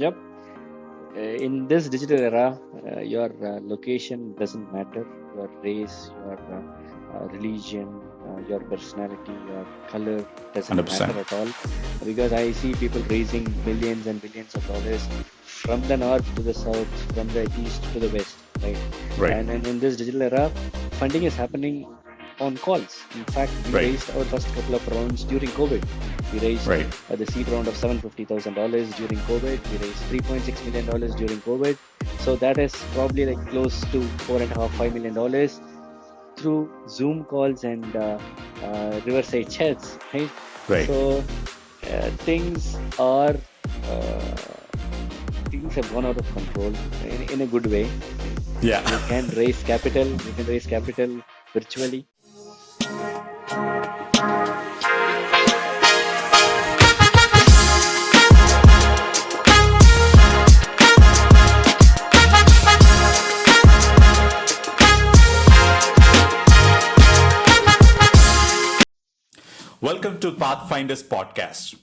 Yep. In this digital era, your location doesn't matter. Your race, your religion, your personality, your color doesn't matter 100%. at all. Because I see people raising millions and billions of dollars from the north to the south, from the east to the west, right? Right, And in this digital era, funding is happening on calls. In fact, we right, raised our first couple of rounds during COVID. We raised right, the seed round of $750,000 during COVID. We raised $3.6 million during COVID. So that is probably like close to $4.5-5 million through Zoom calls and Riverside chats, right? right. So things are uh, things have gone out of control in a good way. Yeah. You can raise capital. You can raise capital virtually. Welcome to Pathfinders podcast,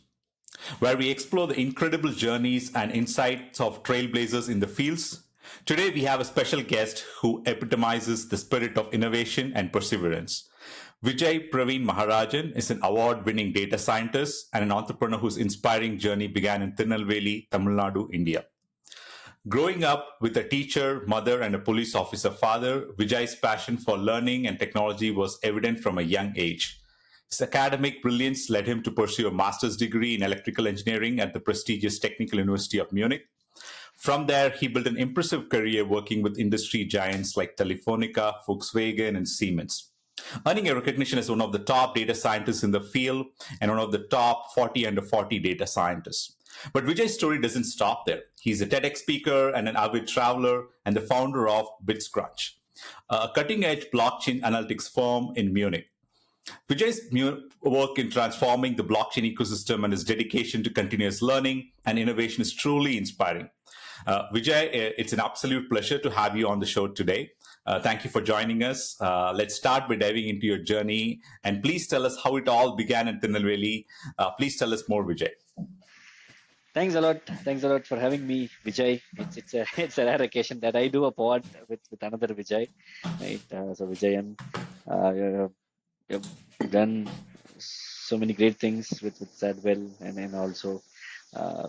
where we explore the incredible journeys and insights of trailblazers in the fields. Today, we have a special guest who epitomizes the spirit of innovation and perseverance. Vijay Pravin Maharajan is an award winning data scientist and an entrepreneur whose inspiring journey began in Tirunelveli, Tamil Nadu, India. Growing up with a teacher, mother, and a police officer father, Vijay's passion for learning and technology was evident from a young age. His academic brilliance led him to pursue a master's degree in electrical engineering at the prestigious Technical University of Munich. From there, he built an impressive career working with industry giants like Telefonica, Volkswagen, and Siemens, earning a recognition as one of the top data scientists in the field and one of the top 40 under 40 data scientists. But Vijay's story doesn't stop there. He's a TEDx speaker and an avid traveler and the founder of bitsCrunch, a cutting edge blockchain analytics firm in Munich. Vijay's work in transforming the blockchain ecosystem and his dedication to continuous learning and innovation is truly inspiring. Vijay, it's an absolute pleasure to have you on the show today. Thank you for joining us. Let's start by diving into your journey and please tell us how it all began in Tirunelveli. Please tell us more, Vijay. Thanks a lot. Thanks a lot for having me, Vijay. It's a it's a rare occasion that I do a pod with another Vijay, right? So Vijayan, you've done so many great things with Sadwell, and also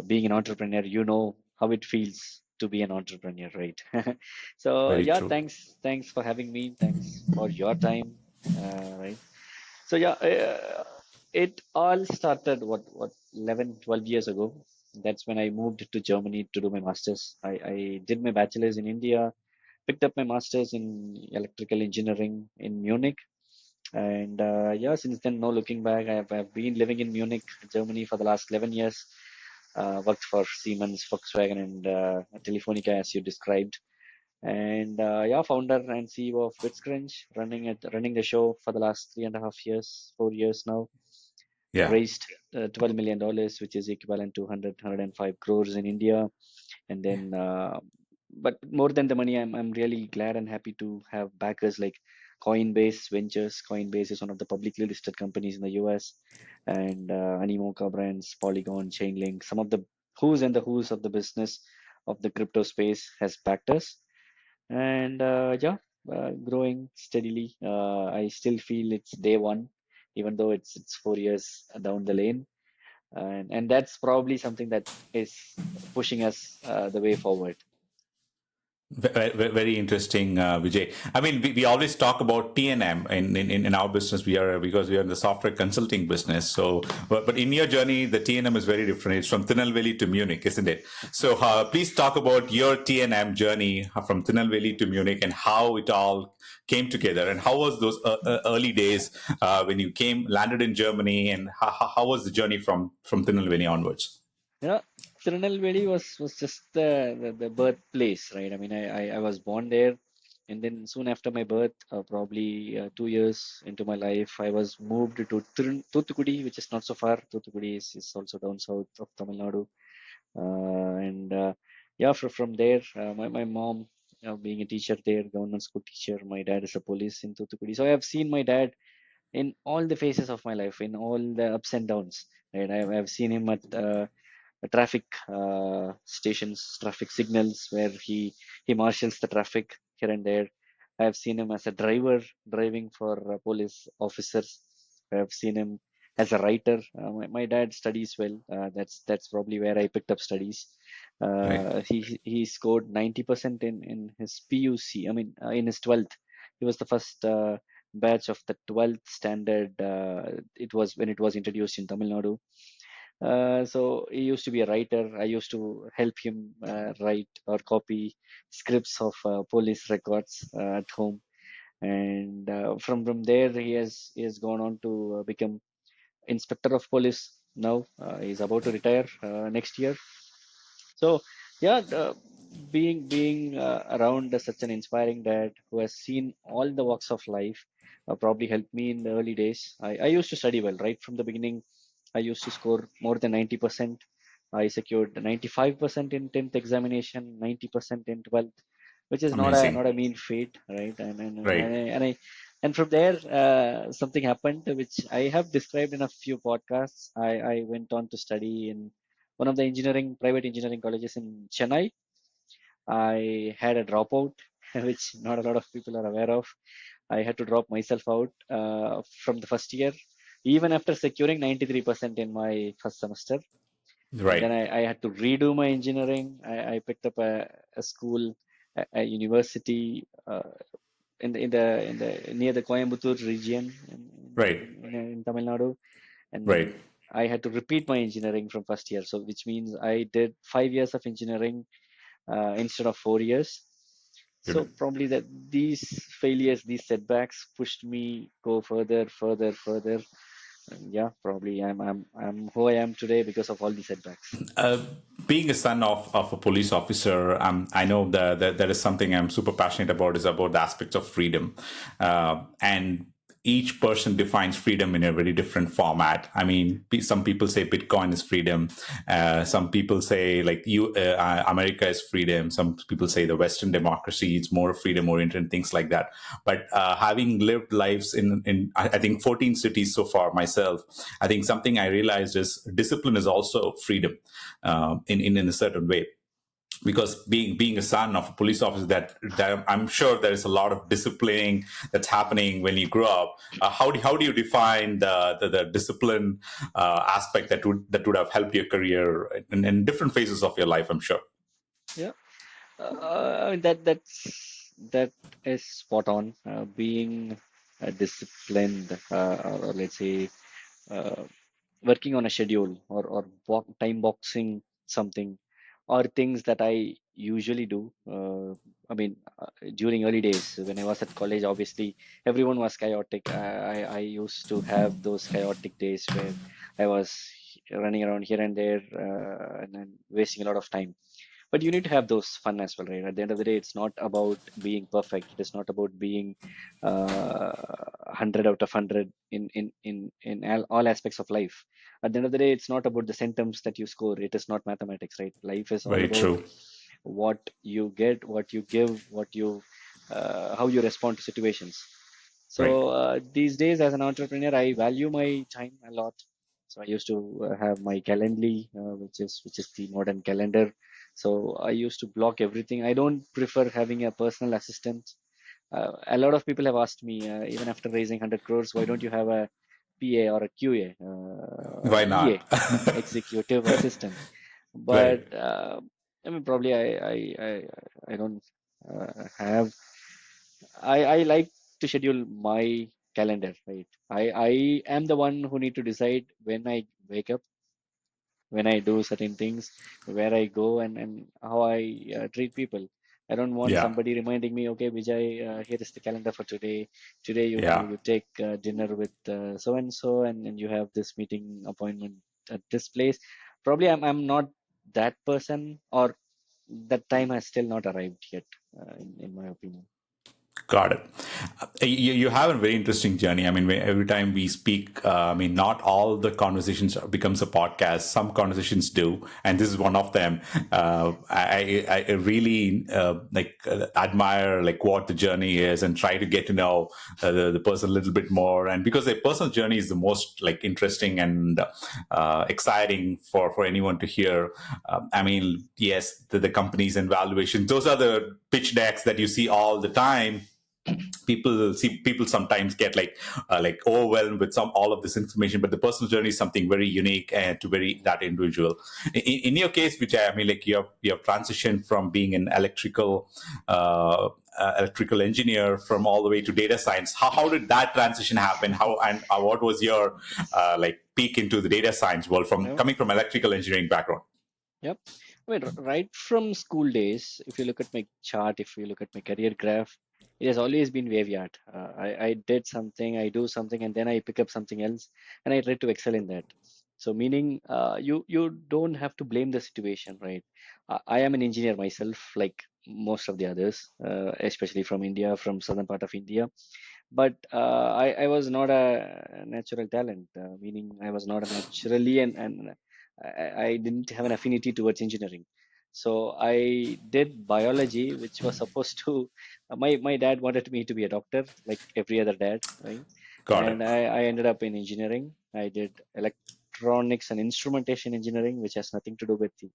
being an entrepreneur. You know how it feels to be an entrepreneur, right? So Very yeah, true. thanks for having me. Thanks for your time, right? So yeah, it all started what 11, 12 years ago. That's when I moved to Germany to do my masters. I did my bachelor's in India, picked up my master's in electrical engineering in Munich, and yeah, since then, no looking back. I've been living in Munich, Germany for the last 11 years. Worked for Siemens, Volkswagen, and Telefonica, as you described. And yeah, founder and CEO of bitsCrunch, running the show for the last 3.5 years, 4 years now. Yeah. Raised $12 million, which is equivalent to 105 crores in India. And then, but more than the money, I'm really glad and happy to have backers like Coinbase Ventures. Coinbase is one of the publicly listed companies in the US, and Animoca Brands, Polygon, Chainlink, some of the who's of the business of the crypto space has backed us. And yeah, growing steadily. I still feel it's day one, even though it's 4 years down the lane, and that's probably something that is pushing us the way forward. Very interesting, Vijay. I mean, we always talk about T&M in our business. Because we are in the software consulting business. So, but in your journey, the T&M is very different. It's from Tirunelveli to Munich, isn't it? So, please talk about your T&M journey from Tirunelveli to Munich and how it all came together, and how was those early days when you landed in Germany, and how was the journey from Tirunelveli onwards? Yeah, Tirunelveli was just the birthplace, right? I mean, I was born there, and then soon after my birth, probably 2 years into my life, I was moved to Thoothukudi, which is not so far. Thoothukudi is also down south of Tamil Nadu. And yeah, from there, my mom, being a teacher there, government school teacher, my dad is a police in Thoothukudi. So I have seen my dad in all the phases of my life, in all the ups and downs. Right, I've seen him at traffic stations, traffic signals, where he marshals the traffic here and there. I have seen him as a driver driving for police officers. I have seen him as a writer. My dad studies well. That's probably where I picked up studies. Right. He scored 90% in his PUC. I mean, in his 12th. He was the first batch of the 12th standard. It was when it was introduced in Tamil Nadu. So he used to be a writer. I used to help him write or copy scripts of police records at home. And from there, he has gone on to become inspector of police. Now he's about to retire next year. So yeah, being around such an inspiring dad who has seen all the walks of life probably helped me in the early days. I used to study well right from the beginning. I used to score more than 90%. I secured 95% in 10th examination, 90% in 12th, which is not Amazing. a mean feat, right? Right. And from there, something happened which I have described in a few podcasts. I went on to study in one of the private engineering colleges in Chennai. I had a dropout, which not a lot of people are aware of. I had to drop myself out from the first year, even after securing 93% in my first semester. And then Right. I had to redo my engineering. I picked up a school, a university in the near the Coimbatore region Right. in Tamil Nadu, and Right. then I had to repeat my engineering from first year. So which means I did 5 years of engineering instead of 4 years. So Good. probably that these failures, these setbacks pushed me go further, further, further. And yeah, probably I'm who I am today because of all these setbacks. Uh, Being a son of a police officer, I know that is something I'm super passionate about, is about the aspects of freedom. And each person defines freedom in a very different format. I mean, some people say Bitcoin is freedom. Some people say like America is freedom. Some people say the Western democracy is more freedom oriented, things like that. But having lived lives in I think 14 cities so far myself, I think something I realized is discipline is also freedom, in a certain way, because being a son of a police officer, that I'm sure there is a lot of disciplining that's happening when you grow up. How do you define the discipline aspect that would have helped your career in different phases of your life? I'm sure. Yeah, that is spot on. Being disciplined, or let's say uh, working on a schedule, or time boxing something, or things that I usually do. I mean, during early days when I was at college, obviously everyone was chaotic. I used to have those chaotic days where I was running around here and there, and then wasting a lot of time. But you need to have those fun as well, right? At the end of the day, it's not about being perfect. It is not about being 100 out of 100 in all aspects of life. At the end of the day, it's not about the centums that you score. It is not mathematics, right? Life is all Very about true. what you get, what you give, how you respond to situations. Right. So these days, as an entrepreneur, I value my time a lot. So I used to have my Calendly, which is the modern calendar. So I used to block everything. I don't prefer having a personal assistant. A lot of people have asked me, even after raising 100 crores, why don't you have a PA or a QA, Why EA, not? executive assistant? Right. But I mean, probably I don't have. I like to schedule my calendar, right? I am the one who need to decide when I wake up, when I do certain things, where I go, and how I treat people. I don't want Yeah. somebody reminding me, okay, Vijay, here is the calendar for today. Today you Yeah. you take dinner with so and so, and you have this meeting appointment at this place. Probably I'm not that person, or that time has still not arrived yet, in my opinion. Got it. You have a very interesting journey. I mean, every time we speak, I mean, not all the conversations becomes a podcast. Some conversations do, and this is one of them. I really admire like what the journey is and try to get to know the person a little bit more. And because a personal journey is the most like interesting and exciting for anyone to hear. I mean, yes, the companies and valuations; those are the pitch decks that you see all the time. People sometimes get like overwhelmed with some all of this information, but the personal journey is something very unique and to very that individual. In your case, which I mean, like you have transitioned from being an electrical engineer from all the way to data science. How did that transition happen? How and what was your like peak into the data science world from Yeah. coming from electrical engineering background? Yep. I mean, right from school days, if you look at my chart, if you look at my career graph, it has always been waveyard. I did something, I do something, and then I pick up something else, and I try to excel in that. So, meaning, you don't have to blame the situation, right? I am an engineer myself, like most of the others, especially from India, from southern part of India. But I was not a natural talent, meaning I was not a naturally and I didn't have an affinity towards engineering. So I did biology, which was supposed to. My dad wanted me to be a doctor, like every other dad, right? Got it. And I ended up in engineering. I did electronics and instrumentation engineering, which has nothing to do with the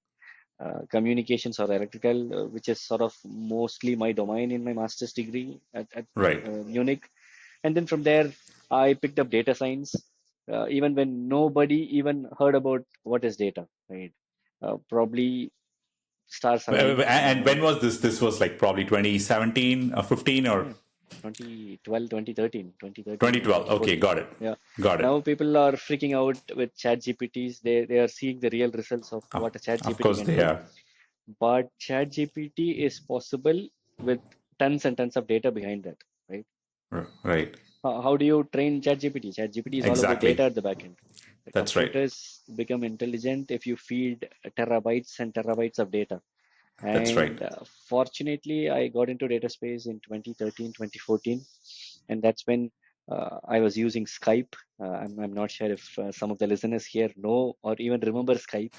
communications or electrical, which is sort of mostly my domain in my master's degree at Right. Munich. And then from there, I picked up data science, even when nobody even heard about what is data, right? Probably stars align. And when was this? This was like probably 2017 or 15 or Yeah, 2012, 2013, 2013 or 2012. Okay, 2014. got it. Yeah. Got it. Now people are freaking out with chat GPTs. They are seeing the real results of Of, what a chat of GPT course can they do. are. But chat GPT is possible with tons and tons of data behind that, right? Right. How do you train ChatGPT? ChatGPT is all about data Exactly. at the back end. The That's right. computers become intelligent if you feed terabytes and terabytes of data. That's right. And fortunately, I got into data space in 2013, 2014, and that's when I was using Skype. I'm not sure if some of the listeners here know or even remember Skype.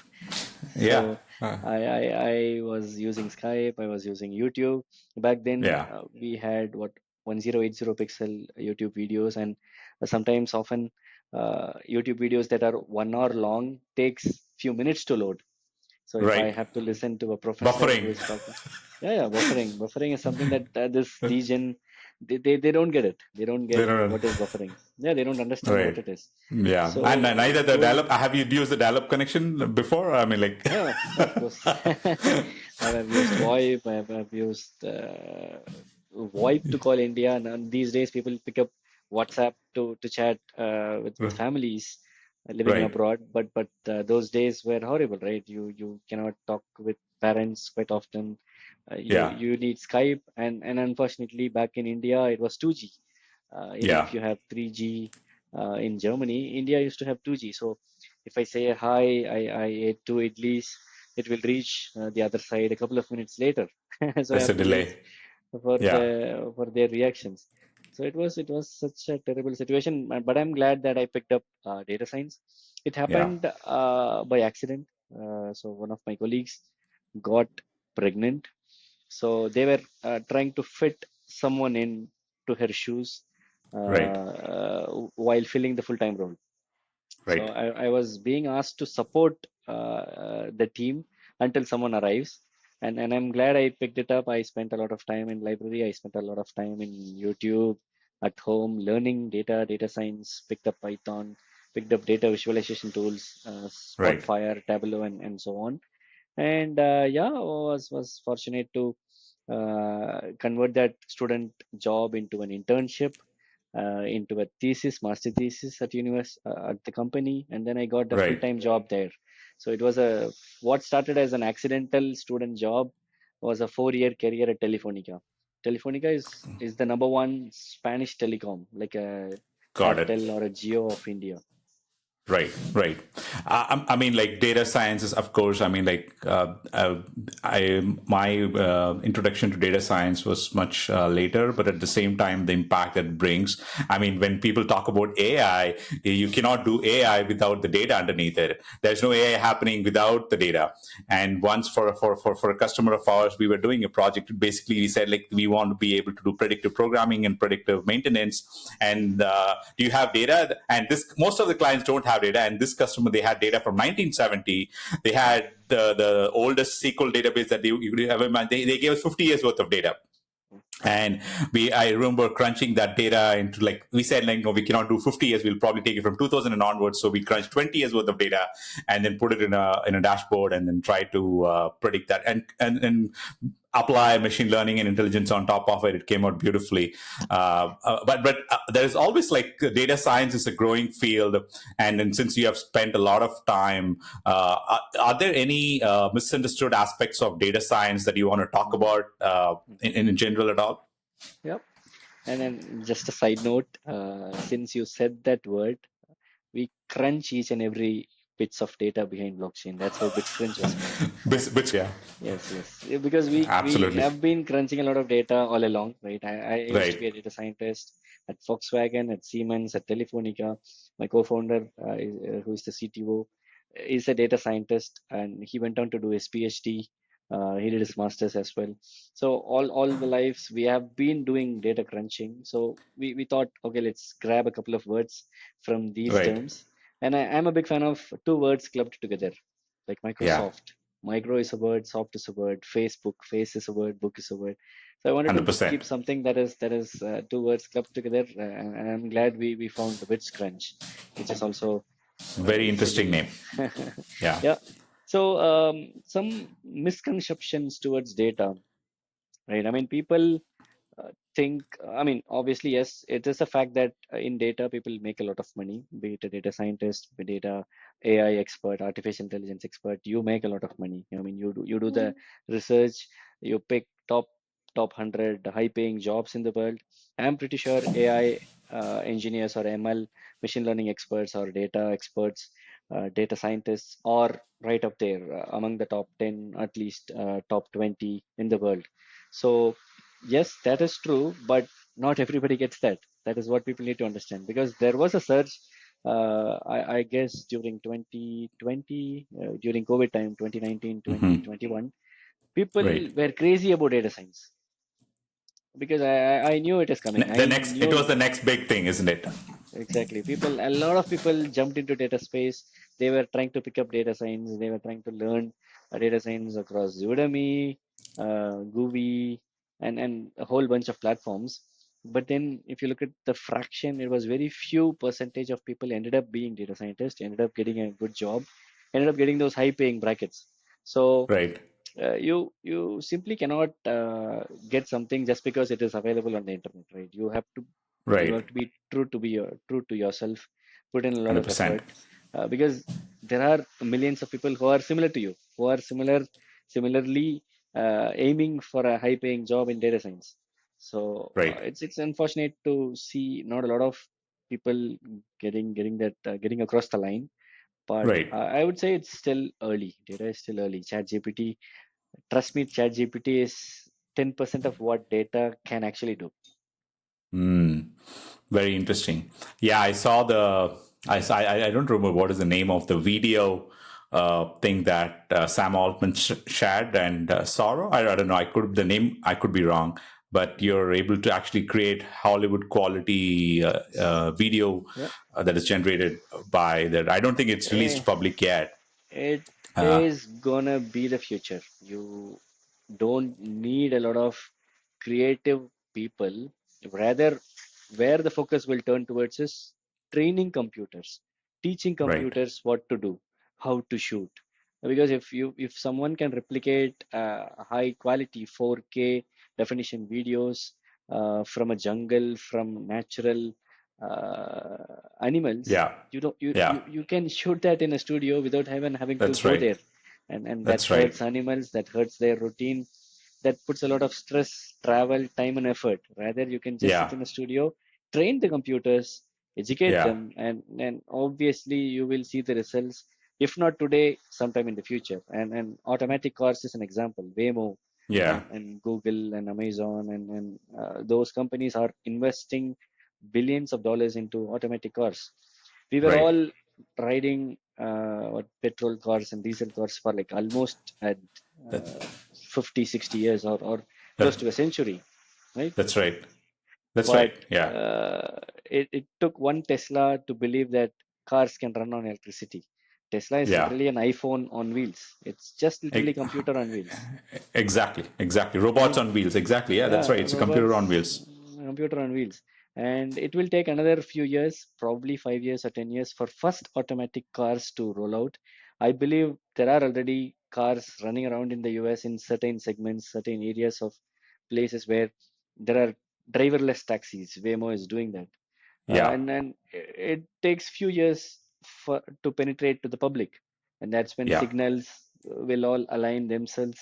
Yeah. So I was using Skype, I was using YouTube. Back then, Yeah. we had what 1080 pixel YouTube videos, and sometimes often YouTube videos that are 1 hour long takes few minutes to load. So if I Right. have to listen to a professor who Buffering. is talking, yeah, buffering. Buffering is something that this degen they don't get it. They don't They get don't. what is buffering. Yeah, they don't understand what Right. it is. Yeah. And So neither the those dial-up. Have you used the dial-up connection before? I mean, like. Yeah, of course. I've used VoIP, I've used VoIP to call India, and these days people pick up WhatsApp to chat with families living Right. abroad. But those days were horrible, right? You cannot talk with parents quite often. Yeah. You need Skype, and unfortunately back in India it was 2G. Even if Yeah. you have 3G in Germany, India used to have 2G. So if I say hi, I ate two idlis, it will reach the other side a couple of minutes later. So I That's a have to wait delay. for Yeah. their reactions. So it was such a terrible situation. But I'm glad that I picked up data science. It Yeah. happened by accident. So one of my colleagues got pregnant, so they were trying to fit someone in to her shoes Right. while filling the full-time role. So Right. I was being asked to support the team until someone arrives. And I'm glad I picked it up. I spent a lot of time in library. I spent a lot of time in YouTube at home learning data science, picked up Python, picked up data visualization tools, Right. Spotfire, Tableau, and so on. And yeah, was fortunate to convert that student job into an internship, into a thesis, master thesis at at the company, and then I got a Right. full-time job there. So it was a what started as an accidental student job was a 4-year career at Telefonica. Telefonica is the number one Spanish telecom, like a Got it. Airtel or a Geo of India. Right, right. I mean, like data science is, of course. I mean, like I my introduction to data science was much later, but at the same time, the impact that it brings. I mean, when people talk about AI, you cannot do AI without the data underneath it. There's no AI happening without the data. And once for a customer of ours, we were doing a project. Basically, we said like we want to be able to do predictive programming and predictive maintenance. And do you have data? And this most of the clients don't have data. And this customer, they had data from 1970. They had the oldest SQL database that you could ever imagine. They gave us 50 years worth of data. And I remember crunching that data into, like, we said, like, no, we cannot do 50 years. We'll probably take it from 2000 and onwards. So we crunched 20 years worth of data and then put it in a dashboard and then try to predict that and apply machine learning and intelligence on top of it. It came out beautifully. But there is always, like, data science is a growing field. And then since you have spent a lot of time, are there any misunderstood aspects of data science that you want to talk about in general at all? Yep. And then just a side note, since you said that word, we crunch each and every bits of data behind blockchain. That's how bitsCrunch was born. Yeah, Yes, yes. Yeah, because we absolutely. have been crunching a lot of data all along, right? I used to be Right. a data scientist at Volkswagen, at Siemens, at Telefonica. My co-founder, who is the CTO, is a data scientist, and he went on to do his PhD. He did his master's as well. So all the lives we have been doing data crunching. So we thought, okay, let's grab a couple of words from these Right. terms. And I'm a big fan of two words clubbed together, like Yeah. Microsoft. Micro is a word, soft is a word, Facebook, face is a word, book is a word. So I wanted to 100%. keep something that is two words clubbed together, and I'm glad we found the bitsCrunch, which is also Very interesting easily. name. Yeah. Yeah. So some misconceptions towards data, right? I mean, people think, I mean, obviously, yes, it is a fact that in data, people make a lot of money, be it a data scientist, be data AI expert, artificial intelligence expert, you make a lot of money. I mean, you do the research, you pick top 100 high paying jobs in the world. I'm pretty sure AI engineers or ML machine learning experts or data experts, data scientists are right up there among the top 10, at least top 20 in the world. So yes, that is true, but not everybody gets that. That is what people need to understand, because there was a surge, I guess, during 2020, during COVID time, 2019, Hmm. 2021. People Right. were crazy about data science because I knew it is coming. The I next, it was knew the next big thing, isn't it? exactly. A lot of people jumped into data space. They were trying to pick up data science. They were trying to learn data science across Udemy, Google, and a whole bunch of platforms. But then, if you look at the fraction, it was very few percentage of people ended up being data scientists, ended up getting a good job, ended up getting those high-paying brackets. So Right. you simply cannot get something just because it is available on the internet, right? You Right. have to be true to yourself, put in a lot of 100%. effort, because there are millions of people who are similar to you, who are similarly aiming for a high paying job in data science. So Right. it's unfortunate to see not a lot of people getting across the line, but Right. I would say it's still early. Data is still early. ChatGPT, trust me, ChatGPT is 10% of what data can actually do. Mm. Very interesting. Yeah, I saw the. I don't remember what is the name of the video thing that Sam Altman shared and Sorrow. I don't know. I could the name. I could be wrong, but you're able to actually create Hollywood quality video Yeah. that is generated by that. I don't think it's Eh, released public yet. It Uh, is gonna be the future. You don't need a lot of creative people. Rather, where the focus will turn towards is training computers, teaching right. computers what to do, how to shoot. Because if someone can replicate high quality 4K definition videos from a jungle, from natural animals, Yeah. you don't you, Yeah. you you can shoot that in a studio without even having to That's go right. there, and that That's right. hurts animals, that hurts their routine, that puts a lot of stress, travel, time, and effort. Rather, you can just sit Yeah. in a studio, train the computers, educate Yeah. them, and obviously you will see the results, if not today, sometime in the future. And automatic cars is an example. Waymo Yeah. and Google and Amazon and those companies are investing billions of dollars into automatic cars. We were Right. all riding petrol cars and diesel cars for like almost at That, uh, 50, 60 years, or close that to a century, right? that's right. That's But right. Yeah. it took one Tesla to believe that cars can run on electricity. Tesla is Yeah. literally an iPhone on wheels. It's just literally E- computer on wheels, Exactly. Exactly. Robots right? on wheels. Exactly. Yeah. That's Yeah, right. It's a computer robots, on wheels. computer on wheels. And it will take another few years, probably 5 years or 10 years, for first automatic cars to roll out. I believe there are already cars running around in the US in certain segments, certain areas of places where there are driverless taxis. Waymo is doing that. Yeah. And it takes few years to penetrate to the public, and that's when Yeah. signals will all align themselves,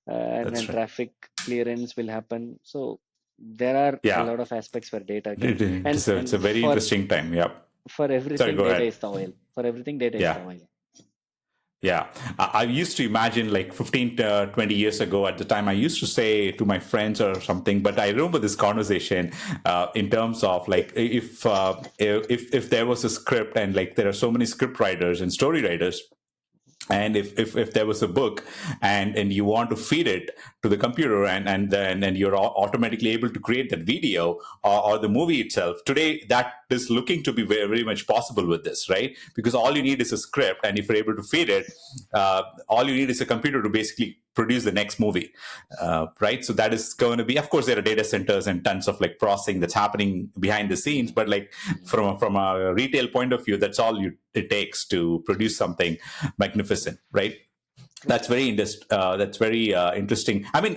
and That's right. traffic clearance will happen. So there are a Yeah. lot of aspects where data can, It's a and very interesting time. Yeah. for Sorry. everything Go data ahead. is the oil. For everything data is Yeah. the oil. Yeah, I used to imagine like 15 to 20 years ago at the time, I used to say to my friends or something, but I remember this conversation in terms of like if there was a script and like there are so many script writers and story writers, and if there was a book and you want to feed it to the computer and then and you're automatically able to create that video or the movie itself today, that is looking to be very, very much possible with this, right? Because all you need is a script, and if you're able to feed it, all you need is a computer to basically produce the next movie, right? So that is going to be, of course, there are data centers and tons of like processing that's happening behind the scenes, but like Mm. from a retail point of view, that's all it takes to produce something magnificent, right? That's very interesting. I mean,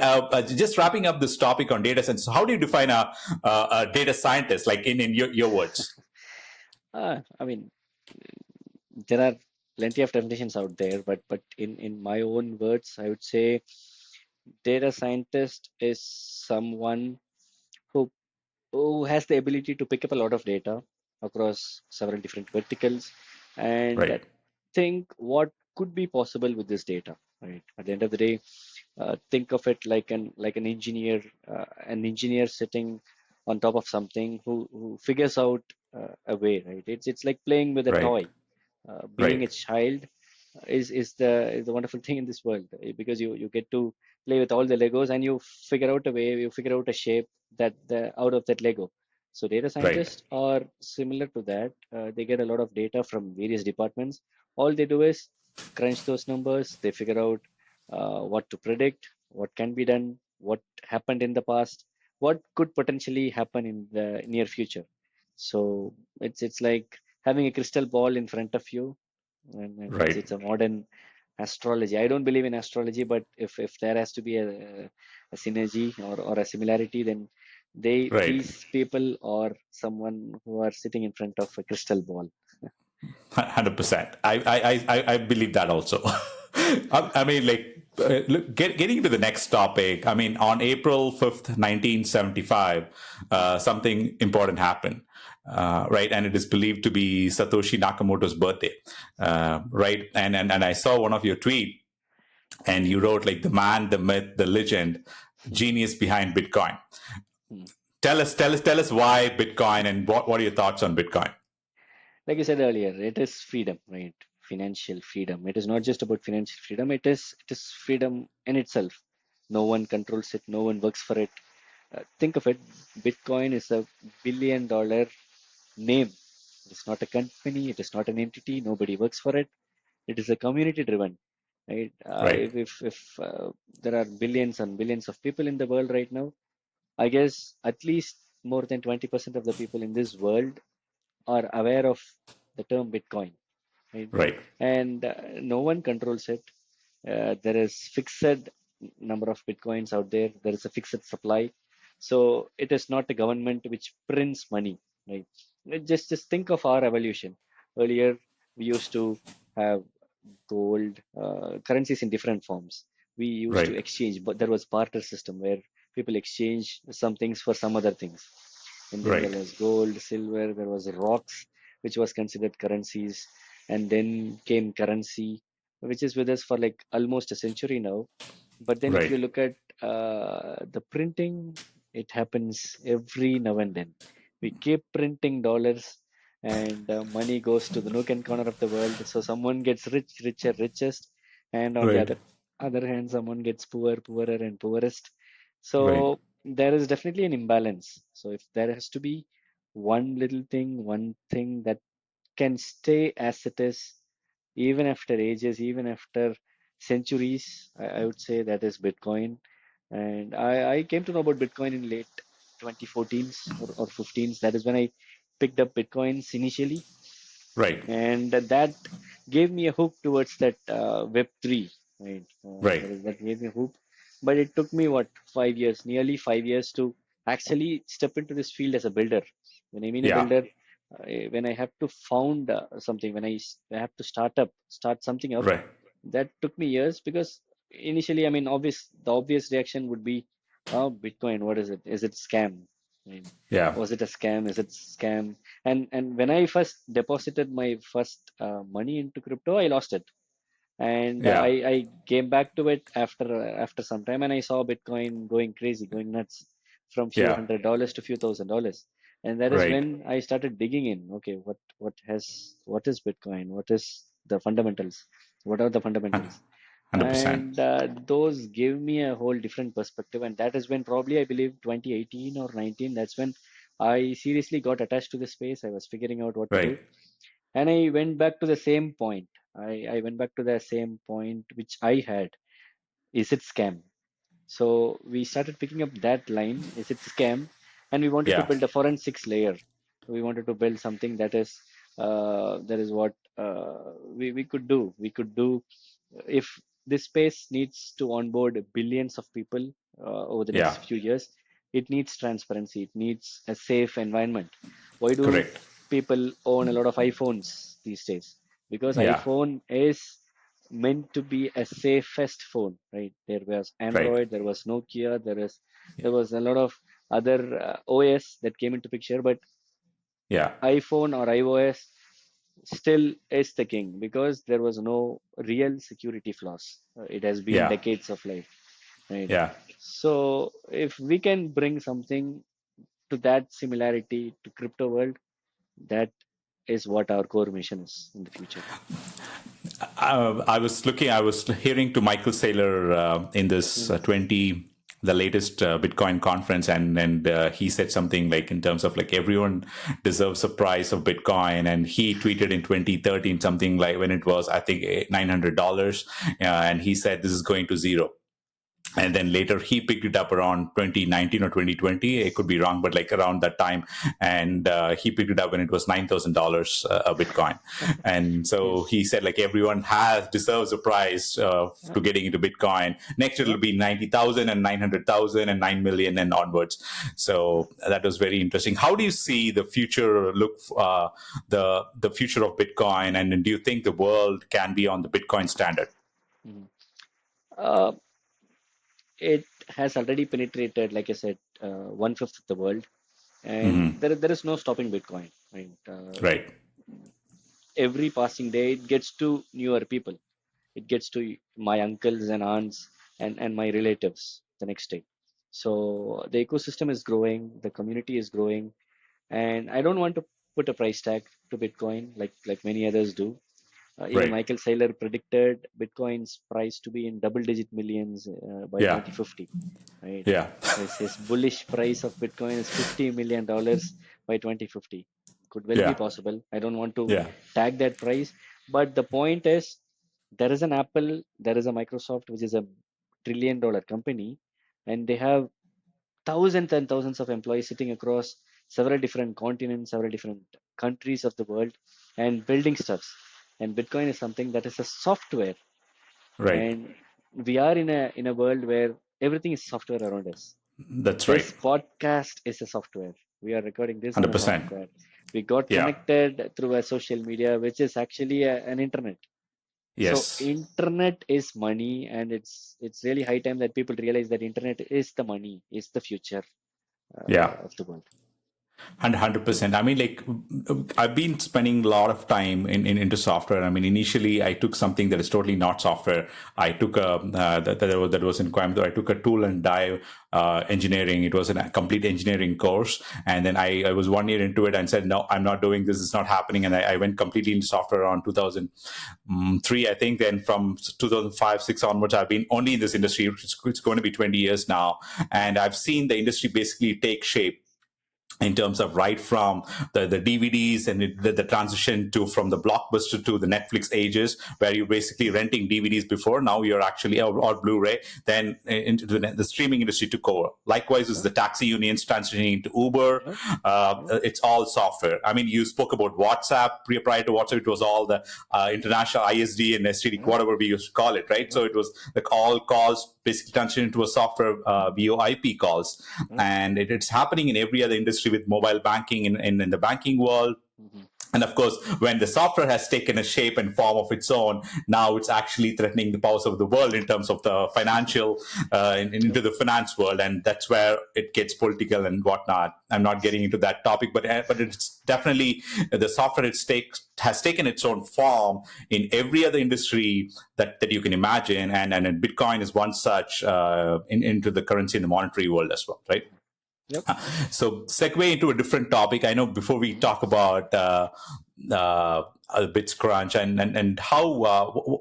just wrapping up this topic on data science. So how do you define a data scientist, like in your words? I mean, there are plenty of definitions out there, but in my own words, I would say data scientist is someone who who has the ability to pick up a lot of data across several different verticals and Right, think what could be possible with this data. Right. At the end of the day, think of it like an engineer sitting on top of something who figures out a way. Right. It's like playing with a right, toy. Being a right, child is the wonderful thing in this world, because you get to play with all the Legos, and you figure out a way, you figure out a shape that the out of that Lego. So data right, scientists are similar to that. They get a lot of data from various departments. All they do is crunch those numbers. They figure out what to predict, what can be done, what happened in the past, what could potentially happen in the near future. So it's like having a crystal ball in front of you, and right, it's a modern astrology. I don't believe in astrology, but if there has to be a synergy or a similarity, then right. these people are someone who are sitting in front of a crystal ball. 100%. I believe that also. I mean, like, look, getting to the next topic. I mean, on April 5th, 1975, something important happened, right? And it is believed to be Satoshi Nakamoto's birthday, right? And I saw one of your tweet, and you wrote like the man, the myth, the legend, genius behind Bitcoin. Hmm. Tell us why Bitcoin, and what are your thoughts on Bitcoin? Like I said earlier, it is freedom, right? Financial freedom. It is not just about financial freedom. It is freedom in itself. No one controls it. No one works for it. Think of it. Bitcoin is a billion-dollar name. It's not a company. It is not an entity. Nobody works for it. It is a community driven, right? Right, If there are billions and billions of people in the world right now, I guess at least more than 20% of the people in this world are aware of the term Bitcoin, right? right, And no one controls it. There is fixed number of Bitcoins out there. There is a fixed supply. So it is not the government which prints money, right? Just think of our evolution. Earlier, we used to have gold, currencies in different forms. We used to right, exchange, but there was barter system where people exchange some things for some other things. And then there Right. was gold, silver, there was rocks, which was considered currencies. And then came currency, which is with us for like almost a century now. But then if Right. you look at the printing, it happens every now and then. We keep printing dollars, and money goes to the nook and corner of the world. So someone gets rich, richer, richest, and on the Right. other hand, someone gets poor, poorer, and poorest. Right. So there is definitely an imbalance. So if there has to be one thing that can stay as it is, even after ages, even after centuries, I would say that is Bitcoin. And I came to know about Bitcoin in late 2014s or 15s. That is when I picked up Bitcoins initially, Right. and that gave me a hook towards that Web3, right? Right. That gave me a hook, but it took me what 5 years, nearly 5 years, to actually step into this field as a builder. When I mean a Yeah. builder, when I have to found something, when I have to start something up, Right. that took me years, because initially, I mean, the obvious reaction would be, oh, Bitcoin, what is it? Is it scam? I mean, Yeah. was it a scam? Is it scam? And when I first deposited my first money into crypto, I lost it, and Yeah. I came back to it after some time, and I saw Bitcoin going crazy, going nuts, from few Yeah. $100s to few $1,000s, and that is Right. when I started digging in. Okay, what is Bitcoin? What is the fundamentals? What are the fundamentals? 100%. And those gave me a whole different perspective, and that is when, probably I believe 2018 or 19, that's when I seriously got attached to the space. I was figuring out what to Right. do, and I went back to the same point. I went back to the same point which I had. Is it scam? So we started picking up that line. Is it scam? And we wanted to Yeah. build a forensics layer. We wanted to build something that is what we could do. We could do if this space needs to onboard billions of people over the Yeah. next few years. It needs transparency. It needs a safe environment. Why do Correct. people own a lot of iPhones these days? Because Yeah. iPhone is meant to be a safest phone, right? There was Right. Android, there was Nokia, there was a lot of other OS that came into picture, but Yeah. iPhone or iOS still is the king, because there was no real security flaws. It has been Yeah. decades of life, right? Yeah. So if we can bring something to that similarity to crypto world, that is what our core mission is in the future. I was hearing to Michael Saylor in this Mm, the latest Bitcoin conference, and he said something like in terms of like everyone deserves a price of Bitcoin, and he tweeted in 2013 something like when it was I think $900, and he said this is going to zero. And then later he picked it up around 2019 or 2020. It could be wrong, but like around that time. And he picked it up when it was $9,000 a Bitcoin. And so yes. he said like everyone has deserves a price to getting into Bitcoin. Next it'll Yeah. be 90,000 and 900,000 and 9 million and onwards. So that was very interesting. How do you see the future look? The future of Bitcoin, and do you think the world can be on the Bitcoin standard? Mhm. Uh, it has already penetrated, like I said, one-fifth of the world, and Hmm. there is no stopping Bitcoin. Right? Right. Every passing day, it gets to newer people. It gets to my uncles and aunts and my relatives the next day. So the ecosystem is growing, the community is growing, and I don't want to put a price tag to Bitcoin like many others do. Even Right. Michael Saylor predicted Bitcoin's price to be in double-digit millions by Yeah. 2050. Right? Yeah. His bullish price of Bitcoin is $50 million by 2050. Could well be Yeah. possible. I don't want to Yeah. tag that price, but the point is, there is an Apple, there is a Microsoft, which is a trillion-dollar company, and they have thousands and thousands of employees sitting across several different continents, several different countries of the world, and building stuffs. And Bitcoin is something that is a software, Right. and we are in a world where everything is software around us. That's This right. podcast is a software. We are recording this on a 100%. software. We got Yeah. connected through a social media, which is actually an internet. So Yes. internet is money, and it's really high time that people realize that internet is the money, is the future Yeah. of the world. 100%. I mean, like, I've been spending a lot of time into software. I mean, initially, I took something that is totally not software. I took that was in Coimbatore. I took a tool and die engineering. It was a complete engineering course. And then I was 1 year into it and said, no, I'm not doing this. It's not happening. And I went completely into software around 2003, I think. Then from 2005, 6 onwards, I've been only in this industry. It's going to be 20 years now. And I've seen the industry basically take shape in terms of right from the DVDs and the transition to from the blockbuster to the Netflix ages, where you're basically renting DVDs before. Now you're actually, or Blu-ray, then into the streaming industry took over. Likewise, is Yep. the taxi unions transitioning into Uber. Yep. Yep. It's all software. I mean, you spoke about WhatsApp. Prior to WhatsApp, it was all the international ISD and STD, Yep. whatever we used to call it, right? Yep. So it was like all calls basically transitioned into a software VoIP calls. Yep. And it's happening in every other industry with mobile banking in the banking world. Mhm. And of course, when the software has taken a shape and form of its own, now it's actually threatening the powers of the world in terms of the financial, Yep. into the finance world. And that's where it gets political and whatnot. I'm not getting into that topic, but it's definitely the software has taken its own form in every other industry that you can imagine. And Bitcoin is one such into the currency in the monetary world as well, right? Yep. So, segue into a different topic. I know before we Mhm. talk about bitsCrunch and how,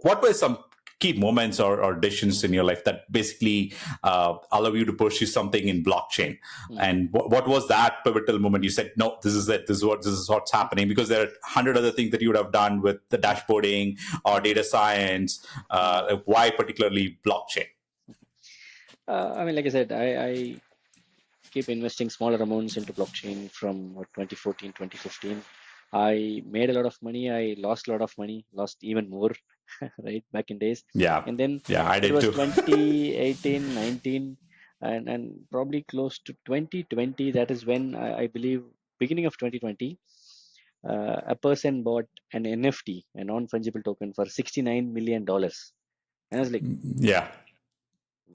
what were some key moments or decisions in Mhm. your life that basically allow you to pursue something in blockchain? Mhm. And what was that pivotal moment? You said, no, this is it. This is what's happening, because there are 100 other things that you would have done with the Mhm. dashboarding or Mhm. data science. Mhm. Why particularly blockchain? I mean, like I said, I keep investing smaller amounts into blockchain from what, 2014, 2015. I made a lot of money. I lost a lot of money, lost even more, right, back in days. Yeah, And then yeah, I it did was too. 2018, 19, and probably close to 2020. That is when I believe, beginning of 2020, a person bought an NFT, a non-fungible token, for $69 million. And I was like, Yeah,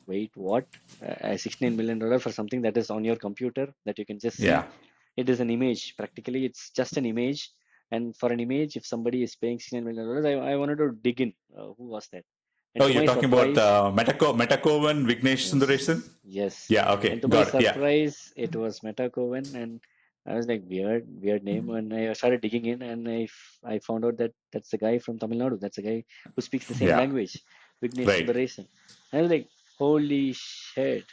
wait, what? $69 million for something that is on your computer that you can just see? yeah. It is an image. Practically, it's just an image. And for an image, if somebody is paying $69 million, I wanted to dig in. Who was that? And Oh, to you're my talking about surprise, Metakovan Vignesh Sundaresan? yes, yes. Yeah, And okay, to my got it. Yeah, surprise, it was Metakovan, and I was like, weird, weird name. And I started digging in, and I found out that that's the guy from Tamil Nadu. That's the guy who speaks the same yeah, language, Vignesh right. Sundaresan. I was like, holy shit.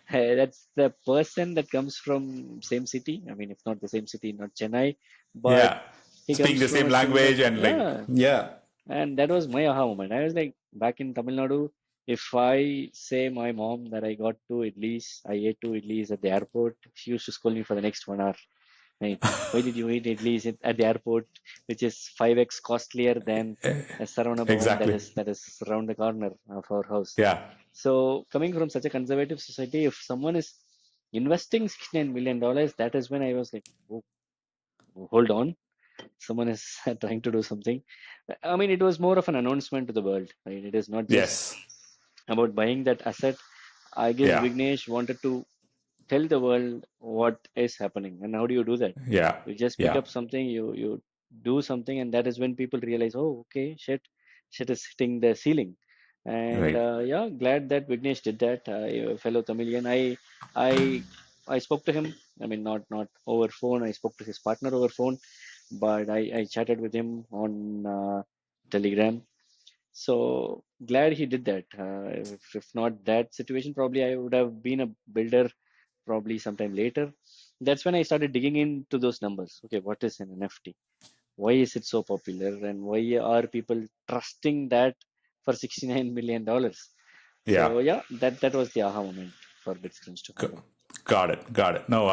That's the person that comes from same city. I mean, if not the same city, not Chennai, but Yeah, he speaking comes the from same a similar, language and like, yeah. yeah, And that was my aha moment. I was like, back in Tamil Nadu, if I say my mom that I got two idlis, I ate two idlis at the airport, she used to scold me for the next 1 hour. Right? Why did you eat idlis at the airport, which is 5x costlier than a Saravana Bhavan exactly. that is around the corner of our house. Yeah, So coming from such a conservative society, if someone is investing $69 million, that is when I was like, oh, hold on, someone is trying to do something. I mean, it was more of an announcement to the world, right? It is not just yes, about buying that asset. I guess yeah, Vignesh wanted to tell the world what is happening. And how do you do that? yeah, You just pick yeah, up something, you do something, and that is when people realize, oh, okay, shit is hitting the ceiling. And right. yeah, glad that Vignesh did that. A fellow Tamilian. I I spoke to him. I mean, not over phone. I spoke to his partner over phone, but I chatted with him on Telegram. So glad he did that. If not that situation, probably I would have been a builder probably sometime later. That's when I started digging into those numbers. Okay, what is an NFT? Why is it so popular? And why are people trusting that for $69 million? Yeah. So yeah, that was the aha moment for bitsCrunch to G- happen. Got it. Got it. No,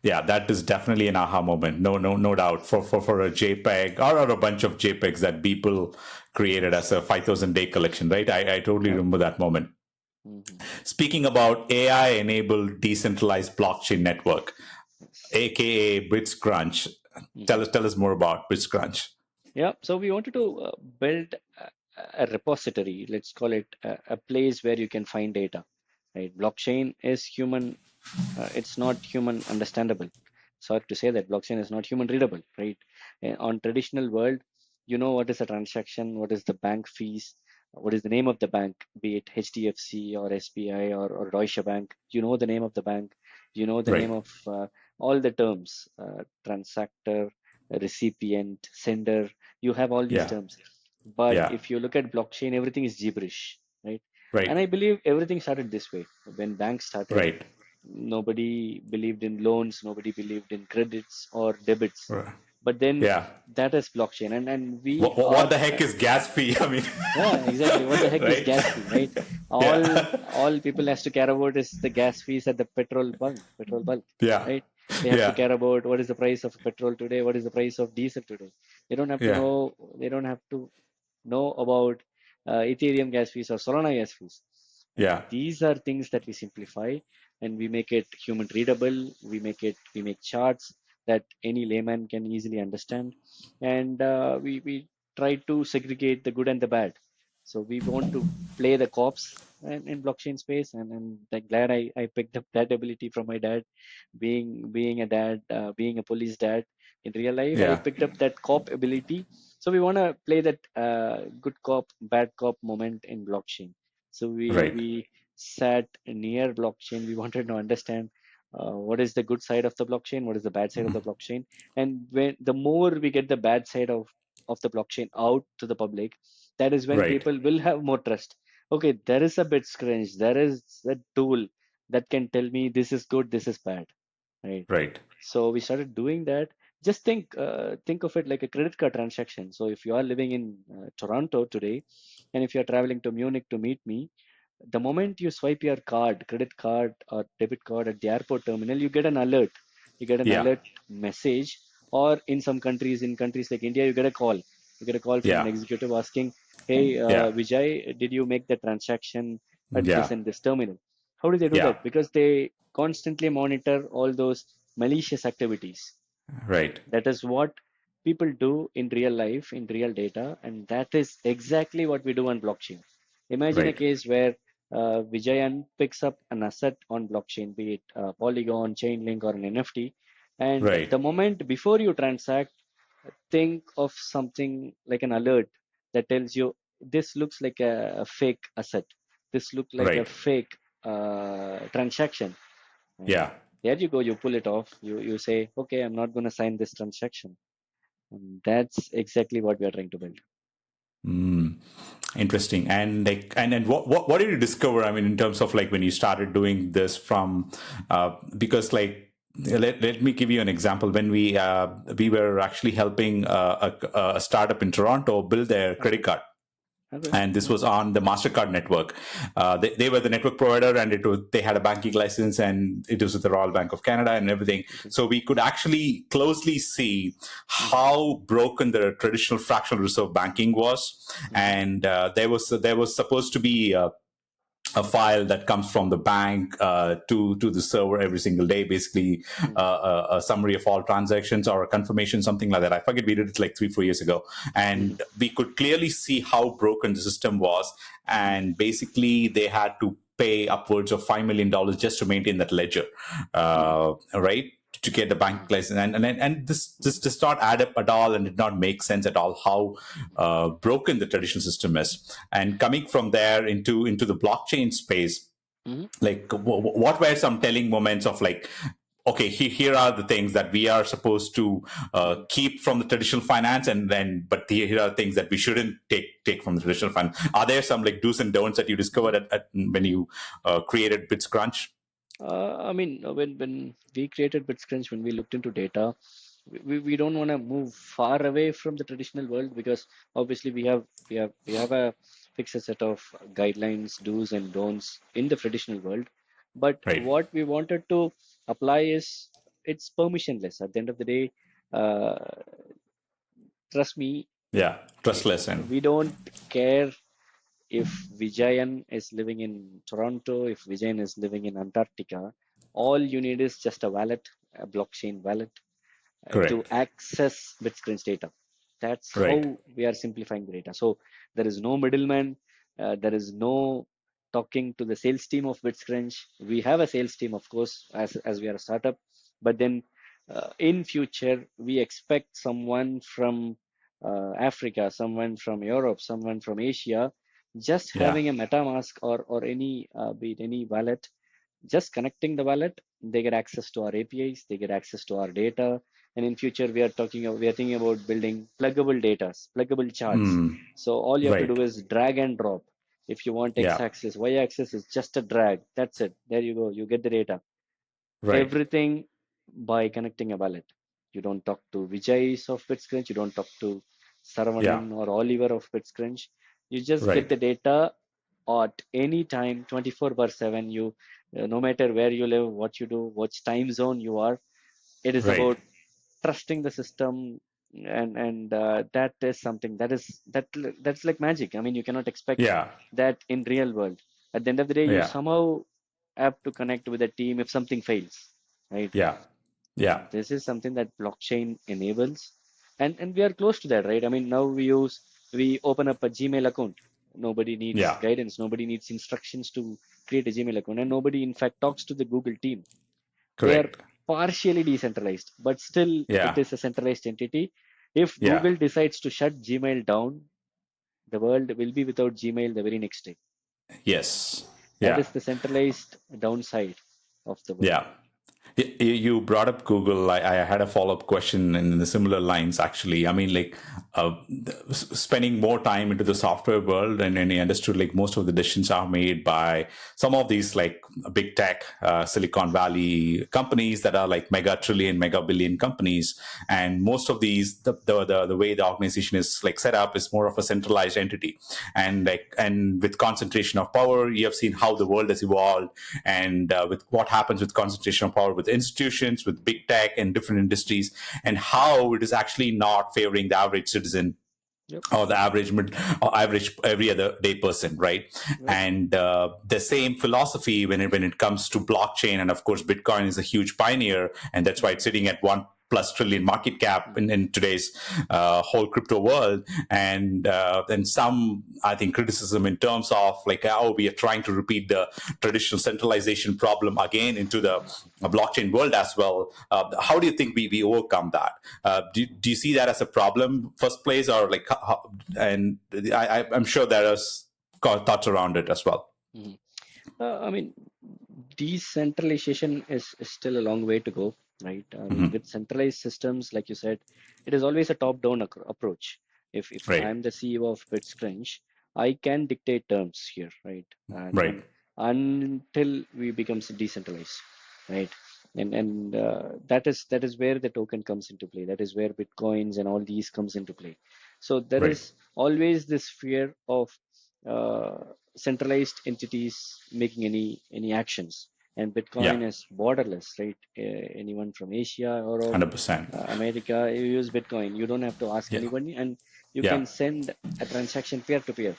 yeah, that is definitely an aha moment. No doubt. For a JPEG or a bunch of JPEGs that people created as Yes. a 5,000 day collection, right? I totally Yep. remember that moment. Hmm. Speaking about AI enabled decentralized blockchain network, Yes. aka bitsCrunch, Hmm. tell us more about bitsCrunch. Yeah. So we wanted to build a repository. Let's call it a place where you can find data. Right. Blockchain is human. it's not human understandable. Sorry to say that blockchain is not human readable, right? On traditional world, you know what is a transaction, what is the bank fees, what is the name of the bank, be it HDFC or SBI or Deutsche Bank. You know the name of the bank, you know the name Right. of all the terms, transactor, recipient, sender. You have all these Yeah. terms. But Yeah. if you look at blockchain, everything is gibberish, right? And Right. I believe everything started this way. When banks started, Right. nobody believed in loans, nobody believed in credits or debits. Right. But then Yeah. that is blockchain, and we What are, the heck is gas fee? I mean, yeah, exactly. What the heck is right? gas fee, right? All Yeah. all people has to care about is the gas fees at the petrol bulk, Yeah. right? They have to Yeah. care about what is the price of petrol today, what is the price of diesel today. They don't have to Yeah. know. They don't have to know about Ethereum gas fees or Solana gas fees. And Yeah. these are things that we simplify and we make it human readable. We make charts that any layman can easily understand, and we try to segregate the good and the bad. So we want to play the cops in blockchain space, and I'm glad I picked up that ability from my dad, being a dad, being a police dad. In real life, I Yeah. picked up that cop ability, so we want to play that good cop, bad cop moment in blockchain. So Right. we sat near blockchain. We wanted to understand what is the good side of the blockchain, what is the bad side of the blockchain, and when the more we get the bad side of the blockchain out to the public, that is when Right. people will have more trust. Okay, there is a bitsCrunch, there is a tool that can tell me this is good, this is bad, right? Right. So we started doing that. Just think of it like a credit card transaction. So if you are living in Toronto today, and if you are traveling to Munich to meet me, the moment you swipe your card, credit card or debit card at the airport terminal, you get an alert. You get an Yeah. alert message, or in countries like India, you get a call. You get a call from an Yeah. executive asking, "Hey, Yeah. Vijay, did you make the transaction at this Yeah. and this terminal?" How do they do Yeah. that? Because they constantly monitor all those malicious activities. Right. That is what people do in real life, in real data, and that is exactly what we do on blockchain. Imagine a Right. case where Vijayan picks up an asset on blockchain, be it Polygon, Chainlink, or an NFT, and Right. the moment before you transact, think of something like an alert that tells you this looks like a fake asset, this looks like a Right. fake transaction, and Yeah. there you go, you pull it off. You say, okay, I'm not going to sign this transaction. And that's exactly what we are trying to build. Mm. Interesting. And like, and what did you discover? I mean, in terms of like when you started doing this from, because like, let me give you an example. When we were actually helping a startup in Toronto build their credit Okay. card, Okay. and this was Okay. on the Mastercard network. They were the network provider, and they had a banking license, and it was with the Royal Bank of Canada and everything. Okay. So we could actually closely see Mm-hmm. how broken the traditional fractional reserve banking was, Mm-hmm. and there was supposed to be a file that comes from the bank to the server every single day, basically a summary of all transactions or a confirmation, something like that. I forget, we did it like 3-4 years ago, Mm-hmm. and we could clearly see how broken the system was, Mm-hmm. and basically they had to pay upwards of $5 million just to maintain that ledger, right? To get the bank Mm-hmm. license, and this does not add up at all, and did not make sense at all how broken the traditional system is. And coming from there into the blockchain space, Mm-hmm. like what were some telling moments of like, okay, here are the things that we are supposed to Mm-hmm. keep from the traditional finance, and then but here are things that we shouldn't take from the traditional finance. Are there some like do's and don'ts that you Mm-hmm. discovered when you created bitsCrunch? I mean, when we created bitsCrunch, when we looked into data, we don't want to move far away from the traditional world, because obviously we have a fixed set of guidelines, do's and don'ts in the traditional world. But Right. what we wanted to apply is it's permissionless. At the end of the day, uh, trust me, Yeah, eh, trustless and we don't care if Vijayan is living in Toronto, if Vijayan is living in Antarctica. All you need is just a wallet, a blockchain wallet, to correct. access bitsCrunch data. That's Right. how we are simplifying the data. So there is no middleman, there is no talking to the sales team of bitsCrunch. We have a sales team, of course, as we are a startup, but then in future we expect someone from Africa, someone from Europe, someone from Asia, just Yeah. having a MetaMask or any be it any wallet, just connecting the wallet, they get access to our APIs, they get access to our data. And in future, we are thinking about building pluggable data, pluggable charts. Mm. So all you have to Right. do is drag and drop. If you want Yeah. x-axis, y-axis is just a drag. That's it. There you go. You get the data. Right. Everything by connecting a wallet. You don't talk to Vijay of bitsCrunch. You don't talk to Yeah. Saravanan or Oliver of bitsCrunch. You just get Right. the data at any time, 24 by 7. You, no matter where you live, what you do, which time zone you are, it is Right. about trusting the system, and that is something that's like magic. I mean, you cannot expect Yeah. that in real world. At the end of the day, you Yeah. somehow have to connect with a team if something fails, right? Yeah. Yeah. This is something that blockchain enables, and we are close to that, right? I mean, now we open up a Gmail account. Nobody needs Yeah. guidance, nobody needs instructions to create a Gmail account, and nobody in fact talks to the Google team. They are Correct. partially decentralized, but still it Yeah. is a centralized entity. If Yeah. Google decides to shut Gmail down, the world will be without Gmail the very next day. Yes. That Yeah. is the centralized downside of the world. Yeah. You brought up Google. I had a follow up question in the similar lines, actually. I mean, like, spending more time into the software world, and I understood like most of the decisions are made by some of these like big tech, Silicon Valley companies that are like mega trillion, mega billion companies. And most of these, the way the organization is like set up is more of a centralized entity. And with concentration of power, you have seen how the world has evolved, and with what happens with concentration of power with institutions, with big tech and different industries, and how it is actually not favoring the average citizen Yep. or the average or average every other day person, right? Yep. And the same philosophy when it comes to blockchain, and of course Bitcoin is a huge pioneer, and that's why Mhm. it's sitting at 1+ trillion market cap Mhm. in today's whole crypto world. And then some, I think, criticism in terms of like, oh, we are trying to repeat the traditional centralization problem again into the blockchain world as well. How do you think we overcome that? Do you see that as a problem first place, or like how, and I'm sure there is thoughts around it as well. Mhm. I mean, decentralization is still a long way to go, right? I mean, Hmm. with centralized systems, like you said, it is always a top-down approach. If Right. I'm the CEO of bitsCrunch, I can dictate terms here, right? And Right. until we becomes decentralized, right? And that is where the token comes into play. That is where bitcoins and all these comes into play. So there Right. is always this fear of uh, centralized entities making any actions. And Yeah. Bitcoin is borderless, right? Anyone from Asia, Europe, 100%. America, you use Bitcoin. You don't have to ask Yeah. anybody, and you Yeah. can send a transaction peer to peer.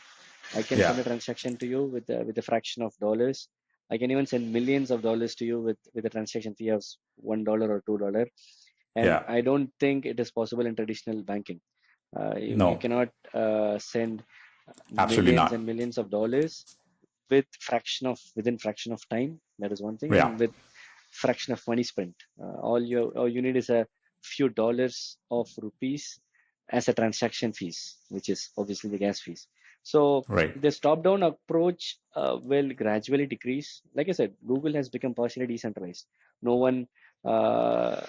I can Yeah. send a transaction to you with a fraction of dollars. I can even send millions of dollars to you with a transaction fee of $1 or $2. And Yeah. I don't think it is possible in traditional banking. You No, cannot send absolutely millions and not. millions of dollars within fraction of time. That is one thing, Yeah. and with fraction of money spent. All you need is a few dollars of rupees as a transaction fees, which is obviously the gas fees. So Right. this top-down approach will gradually decrease. Like I said, Google has become partially decentralized. No one uh,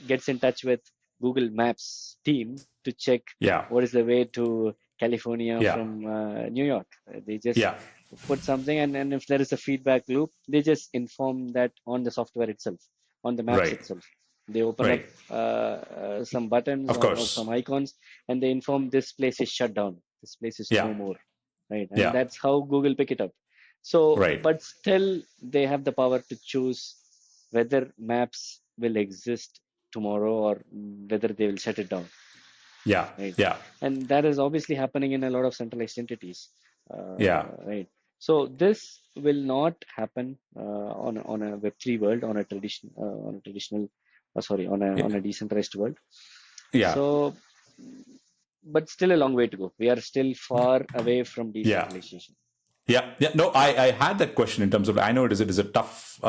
gets in touch with Google Maps team to check Yeah. what is the way to California Yeah. from New York. They just Yeah. put something, and if there is a feedback loop, they just inform that on the software itself, on the maps Right. itself. They open up Right. some buttons Of or some course. icons, and they inform this place is shut down. This place is Yeah. no more, right? And Yeah. that's how Google pick it up. So, Right. but still, they have the power to choose whether maps will exist tomorrow or whether they will shut it down, Yeah. right? Yeah. And that is obviously happening in a lot of centralized entities, Yeah. right? So this will not happen on a Web3 world, on a traditional, sorry, Yeah. on a decentralized world. Yeah. So, but still a long way to go. We are still far away from Yeah. decentralization. Yeah, yeah. No, I had that question in terms of, I know it is a tough,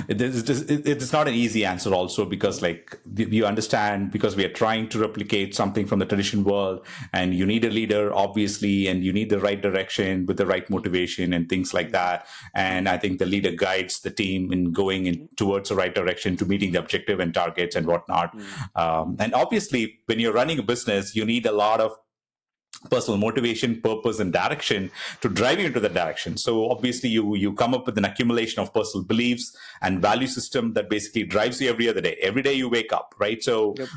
it's not an easy answer also, because Mm, like you understand, because we are trying to replicate something from the tradition world, and you need a leader, obviously, and you need the right direction with the right mm, motivation and things like mm, that. And mm, I think the leader guides the team in going in mm, towards the right direction to meeting the objective and targets and whatnot. mm, And obviously, when you're running a business, you need a lot of personal motivation, purpose, and direction to drive you into that direction. So mm, obviously you come up with an accumulation of personal beliefs and mm. value system that basically drives you every other day. Every day you wake up, right? So Yep.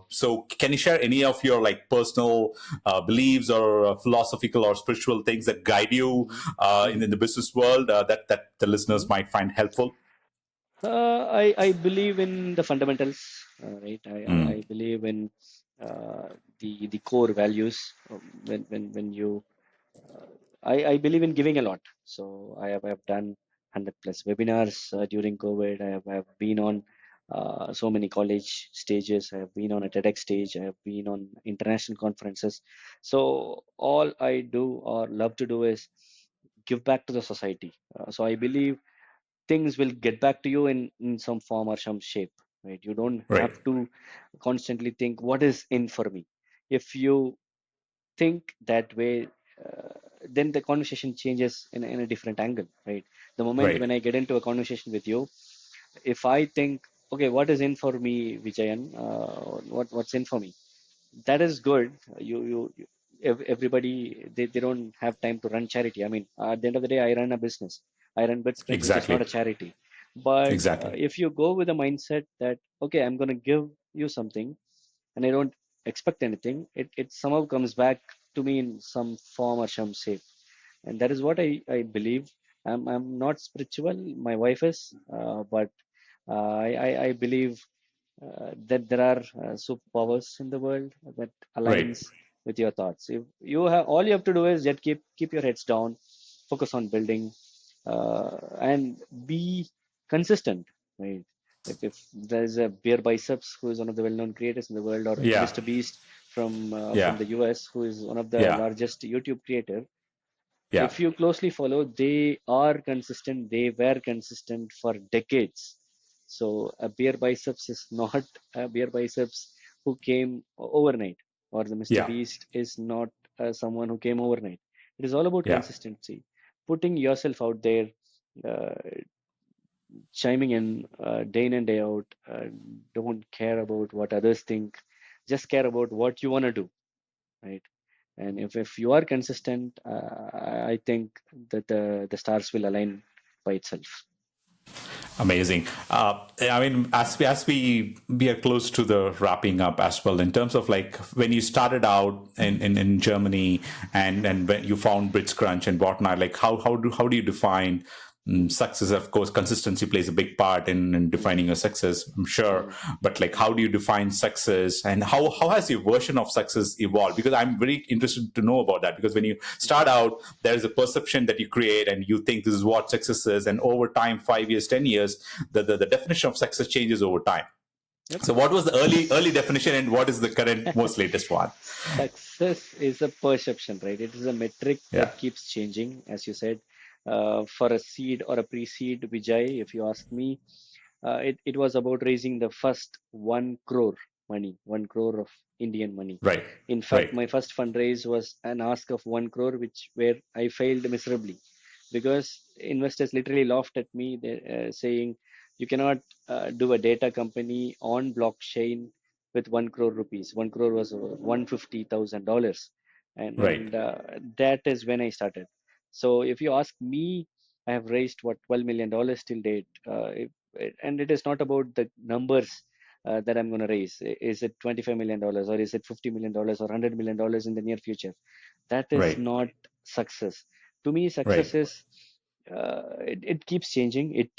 so can you share any of your like personal beliefs or philosophical or spiritual things that guide you Mm, in mm. the business world that the listeners Mm. might find helpful? I believe in the fundamentals, right? I Mm, believe in the core values. When you I believe in giving a lot. So I have done 100 plus webinars during COVID. I have been on so many college stages. I have been on a TEDx stage. I have been on international conferences. So all I do or love to do is give back to the society. So I believe things will get back to you in some form or some shape, right? You don't right, have to constantly think what is in for me. If you think that way, then the conversation changes in a different angle, right? The moment right, when I get into a conversation with you, if I think, okay, what is in for me, Vijayan? What's in for me? That is good. Everybody, they don't have time to run charity. I mean, at the end of the day, I run a business. I run bitsCrunch, which is not exactly, a charity. But exactly. if you go with a mindset that, okay, I'm going to give you something and I don't expect anything, it somehow comes back to me in some form or some shape. And that is what I believe. I'm not spiritual. My wife is, but I believe that there are superpowers in the world that Right, aligns with your thoughts. If you have all you have to do is just keep your heads down, focus on building, and be consistent. Right. If there's a Beer Biceps, who is one of the well-known creators in the world, or yeah, Mr. Beast from yeah, the US, who is one of the yeah, largest YouTube creator, yeah, if you closely follow, they are consistent. They were consistent for decades. So a beer biceps is not a beer biceps who came overnight, or the Mr. yeah, Beast is not someone who came overnight. It is all about yeah. consistency, putting yourself out there, uh, chiming in day in and day out. Don't care about what others think. Just care about what you want to do, right? And if you are consistent, I think that the stars will align by itself. Amazing. I mean, as we are close to the wrapping up as well, in terms of like when you started out in Germany, and when you found bitsCrunch and whatnot, like how do you define success? Of course, consistency plays a big part in Mm, defining your success, I'm sure. mm, But like, mm, how do you define success, and how has your version of success evolved? Because I'm very interested to know about that. Because when you mm. start out, there's a perception that you create, and you think this is what success is, and over time, 5 years, 10 years, the definition of success changes over time. Yep. So, what was the early definition, and what is the current most latest one? Success is a perception, right? It is a metric Yeah. that keeps changing, as you said. For a seed or a pre-seed, Vijay, if you ask me, it was about raising the first 1 crore money, 1 crore of Indian money. Right. In fact, Right. my first fundraise was an ask of 1 crore, which where I failed miserably because investors literally laughed at me, saying, "You cannot do a data company on blockchain with 1 crore rupees." 1 crore was $150,000, Right. and that is when I started. So if you ask me, I have raised what $12 million till date, and it is not about the numbers that I'm going to raise. Is it $25 million, or is it $50 million, or $100 million in the near future? That is Right. not success. To me, Right. success is it keeps changing. It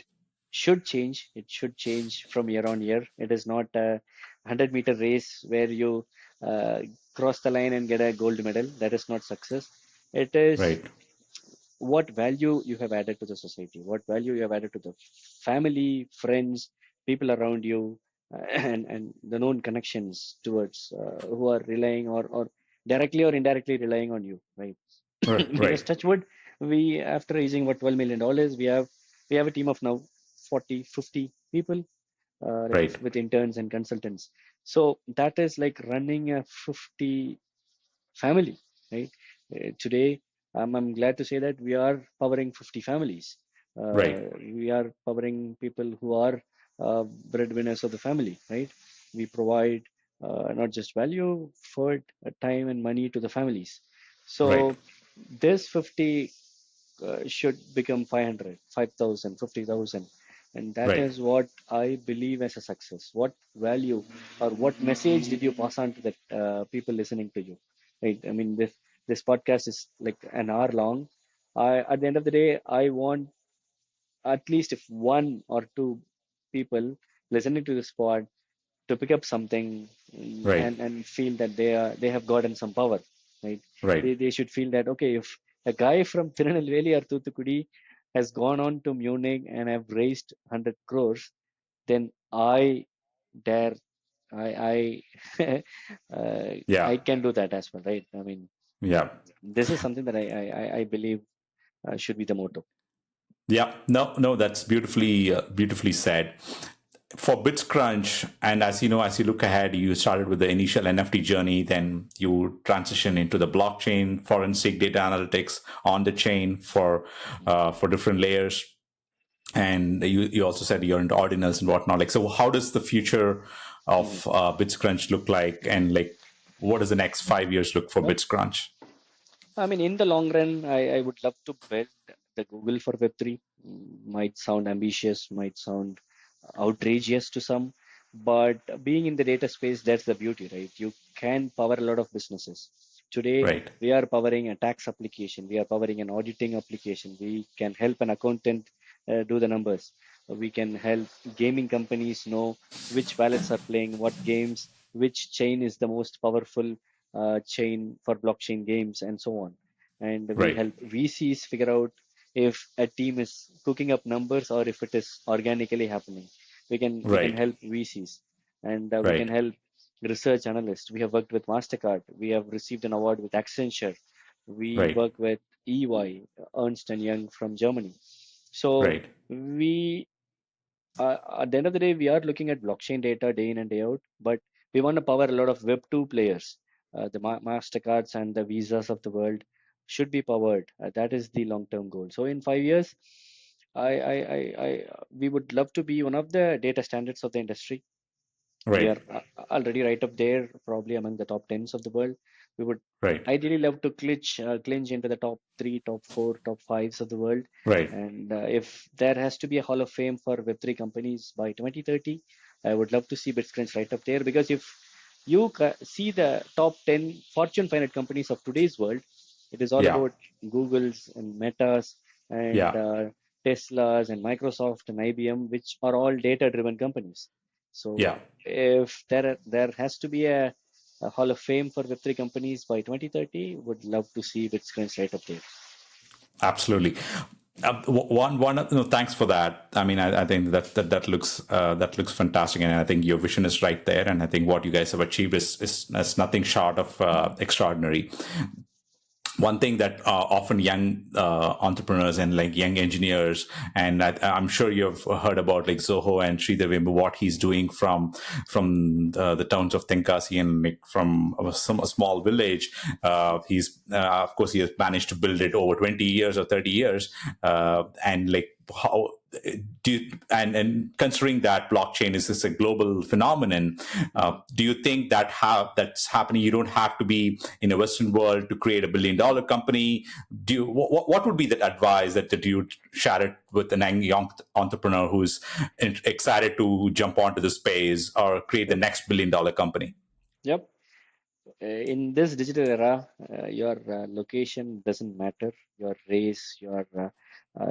should change. It should change from year on year. It is not a 100-meter race where you uh, cross the line and get a gold medal. That is not success. It is Right. what value you have added to the society, what value you have added to the family, friends, people around you, and the known connections towards who are relying or directly or indirectly relying on you, right? Right. Because Right. touch wood, we after raising what $12 million, we have a team of now 40, 50 people, like Right. with interns and consultants. So that is like running a 50 family, right? Today, I'm glad to say that we are powering 50 families. Right. We are powering people who are breadwinners of the family, right? We provide not just value, food, time, and money to the families. Right. So this 50 should become 500, 5,000, 50,000. And that Right. is what I believe as a success. What value or what message did you pass on to the people listening to you? Right. I mean, this podcast is like an hour long. At the end of the day, I want at least if one or two people listening to this pod to pick up something, Right. and feel that they have gotten some power, right? Right. They should feel that, okay, if a guy from Tirunelveli or Thoothukudi has gone on to Munich and have raised 100 crores, then I dare, I Yeah. I can do that as well, right? I mean, Yeah. this is something that I believe should be the motto. Yeah, no, no, that's beautifully said. For bitsCrunch, and as you know, as you look ahead, you started with the initial NFT journey, then you transition into the blockchain, forensic data analytics on the chain for different layers, and you also said you're into ordinals and whatnot. Like, so how does the future Mhm. of bitsCrunch look like, and like, what does the next 5 years look for Yep. bitsCrunch? I mean, in the long run, I would love to build the Google for Web3. Might sound ambitious, might sound outrageous to some, but being in the data space, that's the beauty, right? You can power a lot of businesses. Today, Right. we are powering a tax application, we are powering an auditing application, we can help an accountant do the numbers. We can help gaming companies know which wallets are playing what games, which chain is the most powerful chain for blockchain games, and so on. And we Right. help VCs figure out if a team is cooking up numbers or if it is organically happening. We can Right. help VCs, and we can Right. help research analysts. We have worked with Mastercard. We have received an award with Accenture. We Right. work with EY, Ernst and Young from Germany. So Right. we at the end of the day, we are looking at blockchain data day in and day out, but we want to power a lot of Web2 players. The Mastercards and the Visas of the world should be powered. That is the long-term goal. So in 5 years, we would love to be one of the data standards of the industry. We are Right. already right up there, probably among the top tens of the world. We would Right. ideally love to clinch into the top three, top four, top fives of the world. Right. And if there has to be a Hall of Fame for Web3 companies by 2030, I would love to see bitsCrunch right up there, because if you see the top 10 Fortune 500 companies of today's world, it is all Yeah. about Googles and Metas and Yeah. Teslas and Microsoft and IBM, which are all data-driven companies. So Yeah. if there has to be a Hall of Fame for Web3 companies by 2030, would love to see bitsCrunch right up there. Absolutely. One. No, thanks for that. I mean, I think that looks fantastic, and I think your vision is right there. And I think what you guys have achieved is nothing short of extraordinary. One thing that often young entrepreneurs and like young engineers, and I'm sure you've heard about like Zoho and Sridhar, what he's doing from the towns of Tenkasi and like from a small village. He's of course he has managed to build it over 20 years or 30 years, and like how and considering that blockchain is a global phenomenon, Mhm. do you think that's happening? You don't have to be in a Western world to create $1 billion company. What would be the advice that you share it with an young entrepreneur who's excited to jump onto the space or create the Yep. next $1 billion company? Yep. In this digital era, your location doesn't matter. Your race, your